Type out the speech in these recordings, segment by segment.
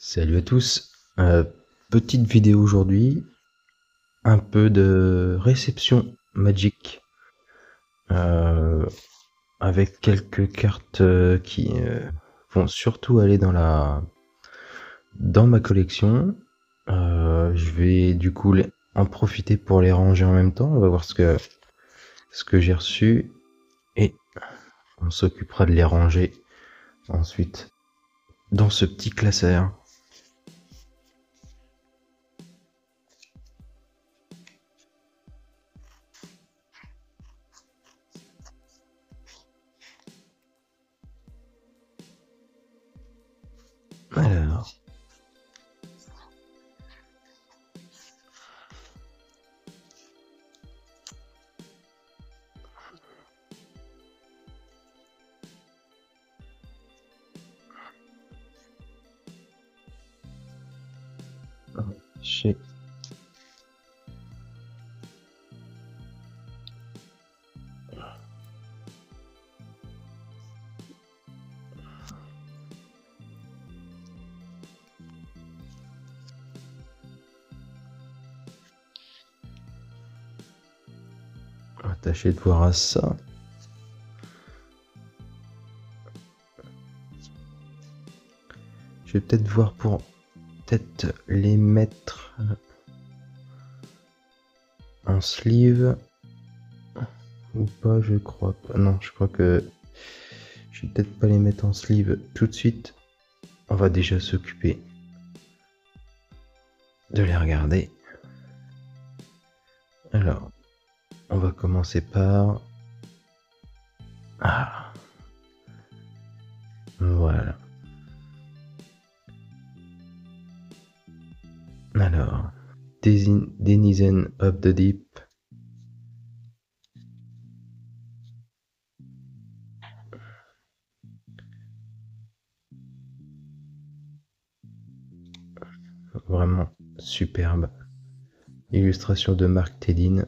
Salut à tous. Petite vidéo aujourd'hui, un peu de réception Magic euh, avec quelques cartes qui vont surtout aller dans ma collection. Je vais du coup en profiter pour les ranger en même temps. On va voir ce que j'ai reçu et on s'occupera de les ranger ensuite dans ce petit classeur. Alors, chez attaché de voir à ça. Je vais peut-être voir pour peut-être les mettre en sleeve ou pas, je crois pas. Non, je crois que je vais peut-être pas les mettre en sleeve tout de suite. On va déjà s'occuper de les regarder. Alors, on va commencer par... Ah, voilà. Alors, Denizen of the Deep. Vraiment superbe. Illustration de Mark Tedin.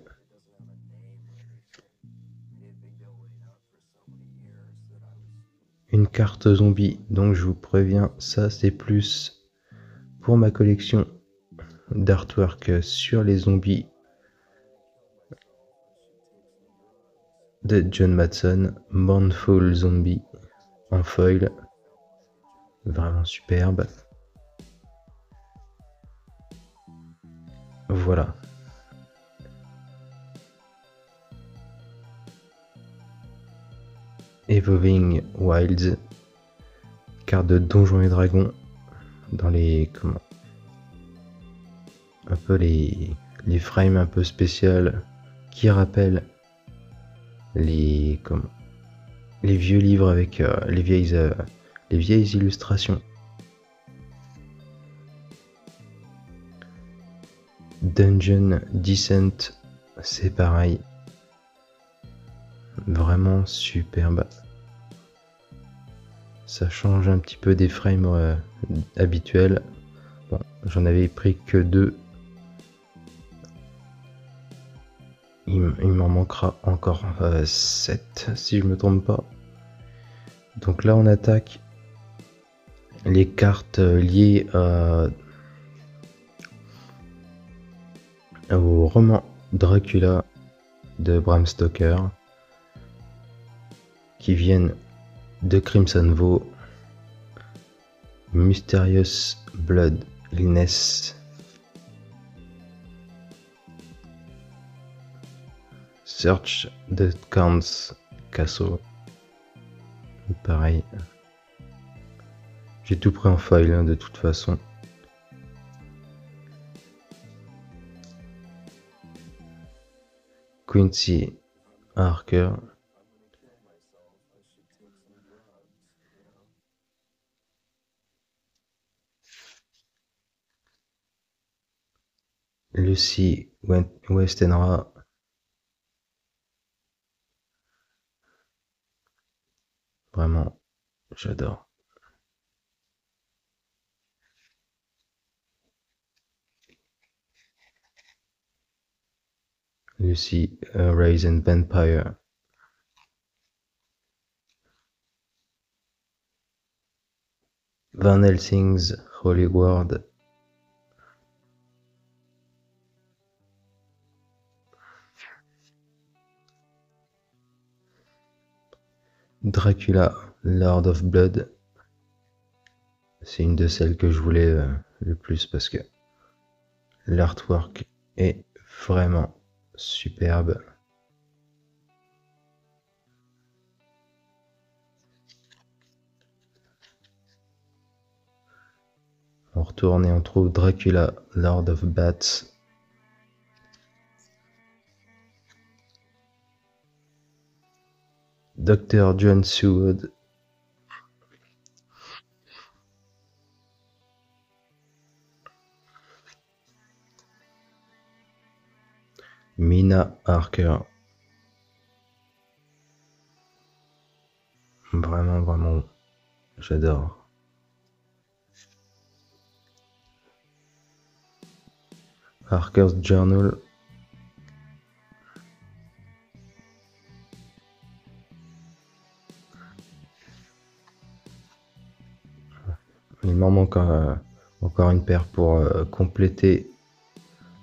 Une carte zombie, donc je vous préviens, ça c'est plus pour ma collection d'artwork sur les zombies de John Matson, Mournful Zombie en foil, vraiment superbe. Voilà. Evolving Wilds, carte de Donjons et Dragons dans les un peu les frames un peu spéciales qui rappellent les vieux livres avec les vieilles illustrations. Dungeon Descent, c'est pareil, vraiment superbe. Ça change un petit peu des frames habituels. Bon, j'en avais pris que 2. Il m'en manquera encore 7 si je me trompe pas. Donc là on attaque les cartes liées au roman Dracula de Bram Stoker qui viennent de Crimson Vow, Mysterious Blood Illness, Search the Count's Castle. Pareil. J'ai tout pris en foil hein, de toute façon. Quincy Harker. Lucy Westenra. Vraiment, j'adore. Lucy Raisin Vampire. Van Helsing's Holy Word. Dracula, Lord of Blood. C'est une de celles que je voulais le plus parce que l'artwork est vraiment superbe. On retourne et on trouve Dracula, Lord of Bats. Dr. John Seward. Mina Harker. Vraiment, j'adore. Harker's Journal. Il m'en manque encore une paire pour compléter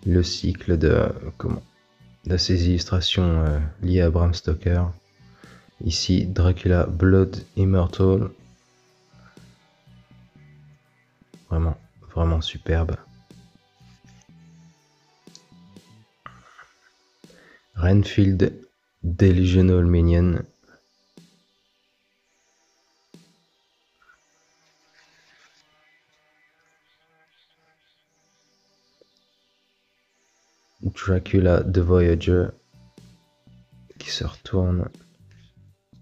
le cycle de ces illustrations liées à Bram Stoker. Ici, Dracula Blood Immortal. Vraiment superbe. Renfield Delusional Minion. Dracula the Voyager qui se retourne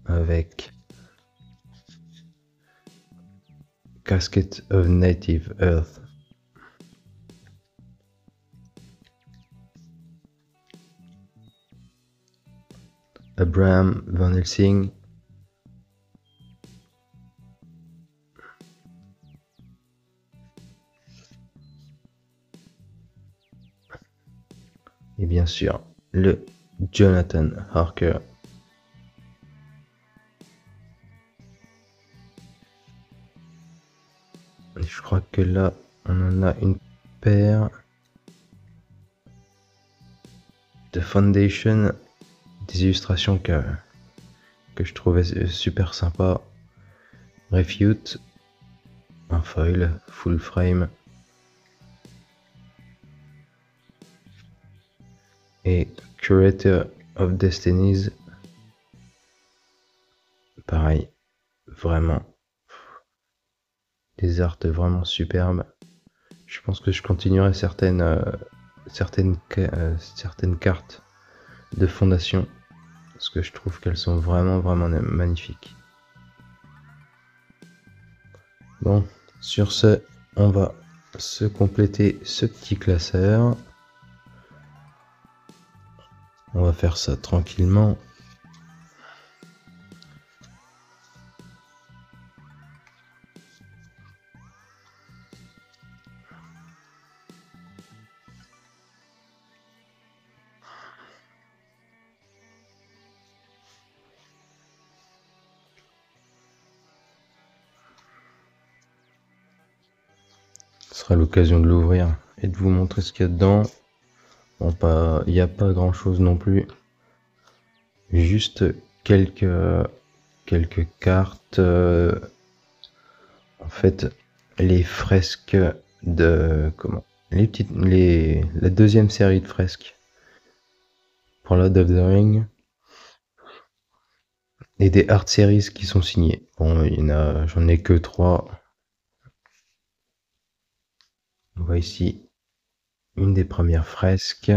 avec Casket of Native Earth. Abraham Van Helsing. Et bien sûr, le Jonathan Harker. Je crois que là, on en a une paire de Foundation, des illustrations que je trouvais super sympa. Refute, un foil, full frame. Et Curator of Destinies. Pareil, vraiment. Des arts vraiment superbes. Je pense que je continuerai certaines cartes de fondation parce que je trouve qu'elles sont vraiment magnifiques. Bon, sur ce, on va se compléter ce petit classeur. On va faire ça tranquillement. Ce sera l'occasion de l'ouvrir et de vous montrer ce qu'il y a dedans. Bon, il n'y a pas grand chose non plus. Juste quelques cartes. En fait, les fresques de la deuxième série de fresques pour Lord of the Ring et des art series qui sont signées. Bon, j'en ai que 3. On voit ici une des premières fresques.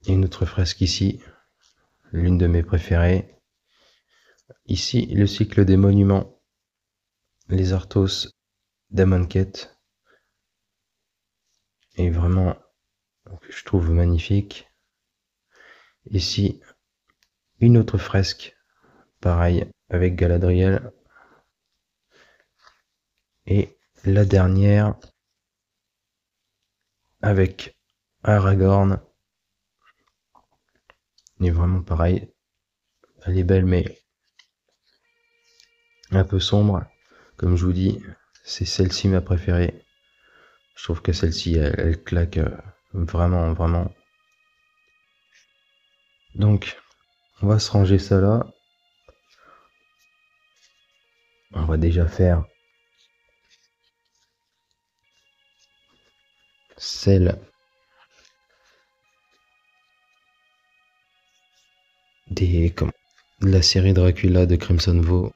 Et une autre fresque ici, l'une de mes préférées. Ici, le cycle des monuments, les Arthos d'Amonkhet. Et vraiment, je trouve magnifique. Ici, une autre fresque, pareil, avec Galadriel. Et la dernière, avec Aragorn. Et vraiment pareil, elle est belle, mais un peu sombre. Comme je vous dis, c'est celle-ci ma préférée. Je trouve que celle-ci, elle claque vraiment, vraiment. Donc, on va se ranger ça là. On va déjà faire celle de la série Dracula de Crimson Vow.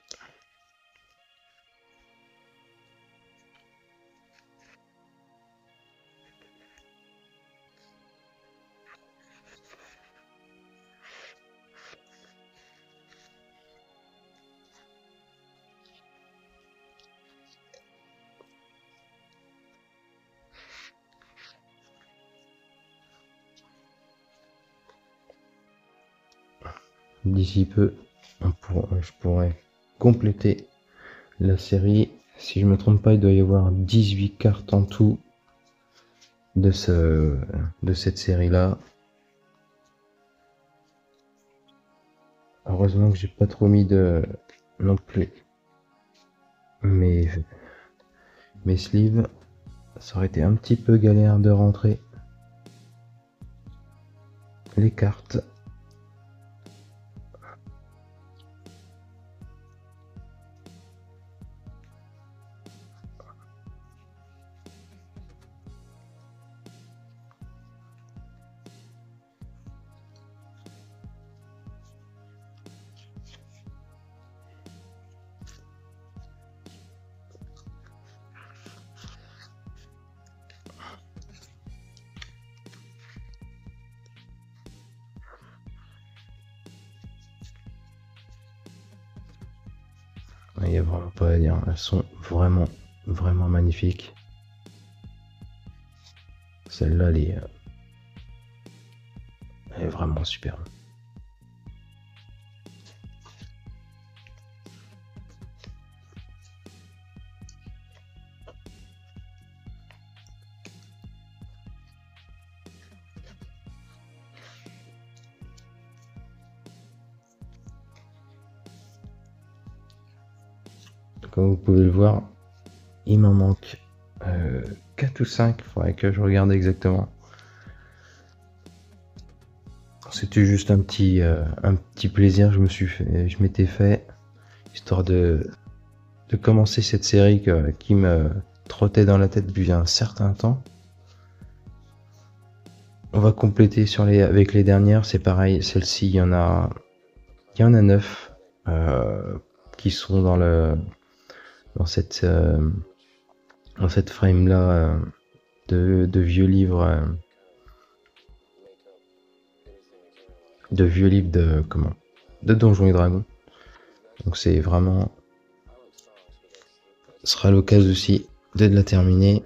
D'ici peu, je pourrais compléter la série. Si je me trompe pas, il doit y avoir 18 cartes en tout de cette série-là. Heureusement que j'ai pas trop mis de non plus mes, mes sleeves. Ça aurait été un petit peu galère de rentrer les cartes. Il n'y a vraiment pas à dire, elles sont vraiment, vraiment magnifiques. Celle-là, elle est vraiment superbe. Comme vous pouvez le voir, il m'en manque 4 ou 5, il faudrait que je regarde exactement. C'était juste un petit plaisir que je m'étais fait, histoire de commencer cette série qui me trottait dans la tête depuis un certain temps. On va compléter avec les dernières, c'est pareil, celle-ci, il y en a 9 qui sont dans cette frame là de vieux livres de Donjons et Dragons. Donc c'est vraiment, ce sera l'occasion aussi de la terminer.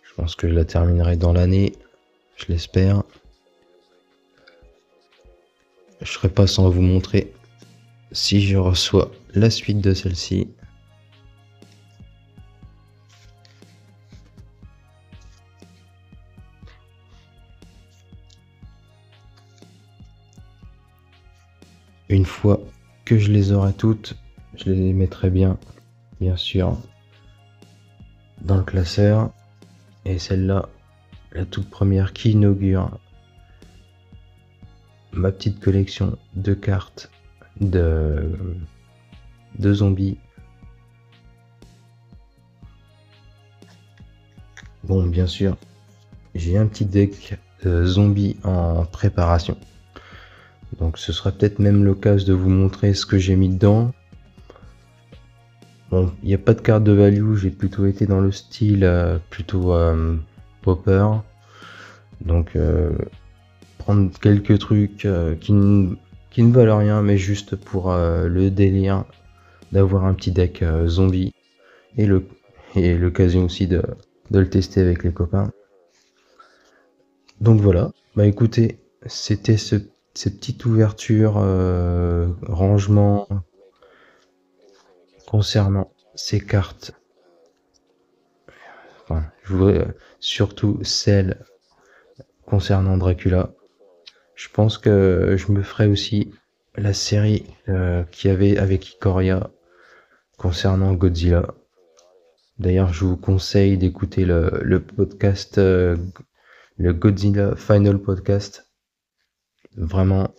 Je pense que je la terminerai dans l'année, je l'espère. Je serai pas sans vous montrer si je reçois la suite de celle-ci. Une fois que je les aurai toutes, je les mettrai bien sûr, dans le classeur. Et celle-là, la toute première qui inaugure ma petite collection de cartes de zombies. Bon, bien sûr, j'ai un petit deck zombies en préparation. Donc ce sera peut-être même l'occasion de vous montrer ce que j'ai mis dedans. Bon, il n'y a pas de carte de value, j'ai plutôt été dans le style plutôt popper. Donc prendre quelques trucs qui ne valent rien, mais juste pour le délire d'avoir un petit deck zombie et l'occasion aussi de le tester avec les copains. Donc voilà, bah écoutez, c'était cette petite ouverture rangement concernant ces cartes. Enfin, je voudrais surtout celle concernant Dracula. Je pense que je me ferai aussi la série qu'il y avait avec Ikoria, concernant Godzilla. D'ailleurs, je vous conseille d'écouter le podcast, le Godzilla Final Podcast. Vraiment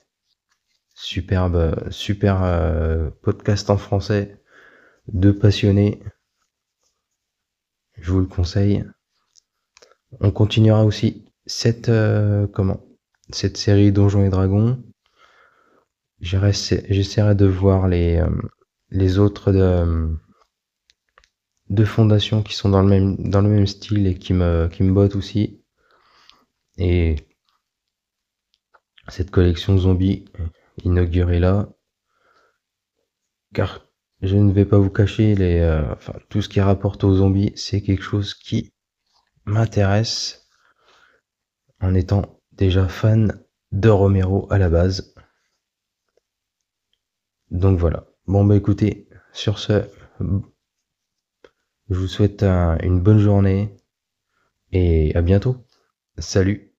superbe, super podcast en français, de passionnés. Je vous le conseille. On continuera aussi cette série Donjons et Dragons. J'essaierai de voir les autres de fondations qui sont dans le même style et qui me bottent aussi. Et cette collection zombie inaugurée là, car je ne vais pas vous cacher tout ce qui rapporte aux zombies, c'est quelque chose qui m'intéresse en étant déjà fan de Romero à la base. Donc voilà. Bon bah écoutez, sur ce, je vous souhaite une bonne journée et à bientôt. Salut.